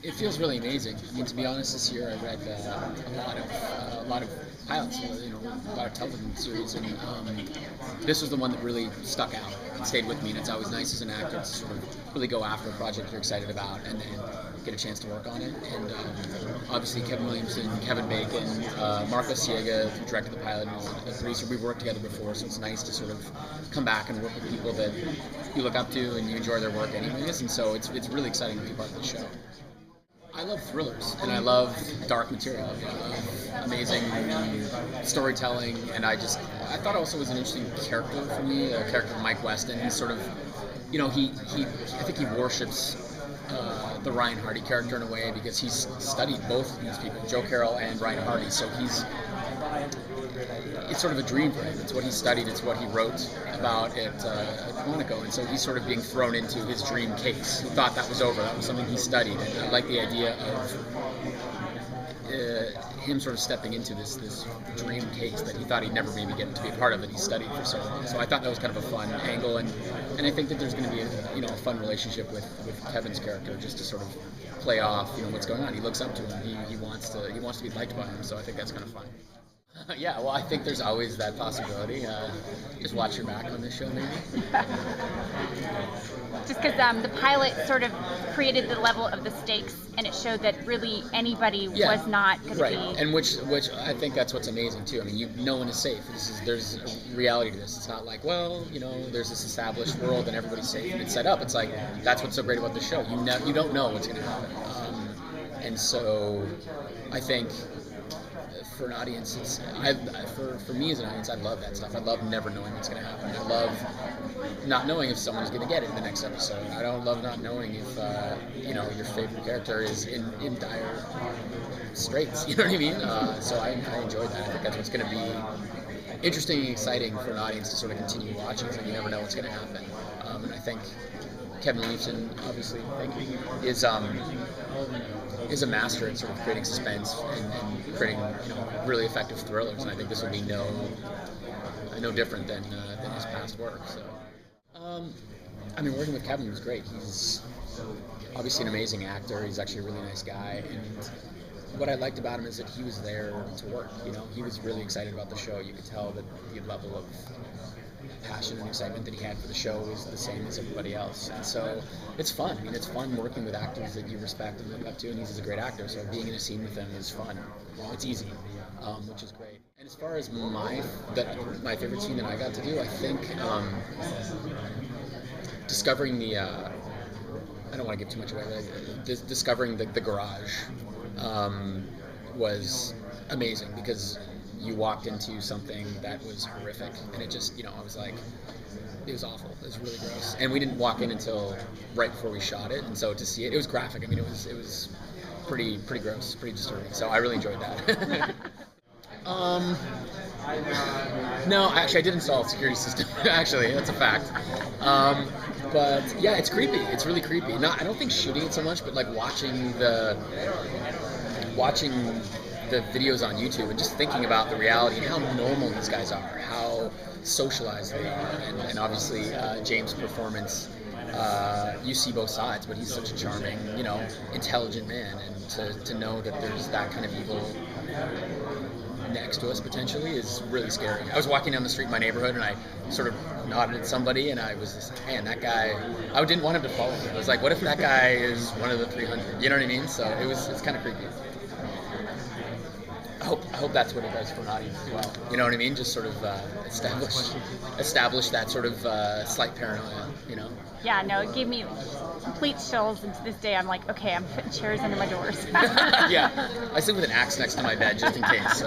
It feels really amazing. I mean, to be honest, this year I read a lot of pilots, a lot of television series, and this was the one that really stuck out and stayed with me. And it's always nice as an actor to sort of really go after a project you're excited about and then get a chance to work on it. And obviously, Kevin Williamson, Kevin Bacon, Marco Siega, who directed the pilot, and the producer. We've worked together before, so it's nice to sort of come back and work with people that you look up to and you enjoy their work anyways. And so it's really exciting to be part of the show. I love thrillers, and I love dark material. I love amazing storytelling, and I thought also it was an interesting character for me, a character of Mike Weston. He's sort of, I think he worships the Ryan Hardy character in a way because he's studied both of these people, Joe Carroll and Ryan Hardy, so it's sort of a dream for him. It's what he studied, it's what he wrote about at Quantico, and so he's sort of being thrown into his dream case. He thought that was over, that was something he studied, and I like the idea of him sort of stepping into this dream case that he thought he'd never maybe get to be a part of, that he studied for so long. So I thought that was kind of a fun angle, and I think that there's going to be a fun relationship with Kevin's character, just to sort of play off what's going on. He looks up to him, he wants to be liked by him, so I think that's kind of fun. Yeah, well, I think there's always that possibility. Just watch your back on this show, maybe. Just because the pilot sort of created the level of the stakes, and it showed that really anybody was not going to be. Right, and which I think that's what's amazing too. I mean, no one is safe. There's a reality to this. It's not like, well, there's this established world and everybody's safe and it's set up. It's like, that's what's so great about the show. You don't know what's going to happen, and so I think, for an audience, for me as an audience, I love that stuff. I love never knowing what's going to happen. I love not knowing if someone's going to get it in the next episode. I don't love not knowing if your favorite character is in dire straits. You know what I mean? So I enjoy that. I think that's what's going to be interesting and exciting for an audience to sort of continue watching. So you never know what's going to happen. And I think Kevin Williamson, obviously, is a master at sort of creating suspense and creating really effective thrillers, and I think this will be no different than his past work. So, working with Kevin was great. He's obviously an amazing actor. He's actually a really nice guy, and what I liked about him is that he was there to work. He was really excited about the show. You could tell that the level of passion and excitement that he had for the show was the same as everybody else, and so it's fun. It's fun working with actors that you respect and look up to, and he's a great actor, so being in a scene with him is fun. It's easy, which is great. And as far as my favorite scene that I got to do, I think discovering the I don't want to give too much away, but discovering the garage was amazing, because you walked into something that was horrific, and it just, I was like, it was awful. It was really gross. And we didn't walk in until right before we shot it, and so to see it was graphic. It was pretty gross, pretty disturbing. So I really enjoyed that. No, actually, I did install a security system. Actually, that's a fact. But yeah, it's creepy. It's really creepy. I don't think shooting it so much, but like watching the videos on YouTube and just thinking about the reality and how normal these guys are, how socialized they are, and obviously James' performance, you see both sides, but he's such a charming, intelligent man, and to know that there's that kind of evil next to us potentially is really scary. I was walking down the street in my neighborhood and I sort of nodded at somebody, and I was just like, man, that guy, I didn't want him to follow me. I was like, what if that guy is one of the 300? You know what I mean? So it's kind of creepy. I hope that's what it does for an audience as well. You know what I mean? Just sort of establish that sort of slight paranoia, Yeah, no, it gave me complete chills, and to this day I'm like, okay, I'm putting chairs under my doors. Yeah, I sleep with an axe next to my bed just in case.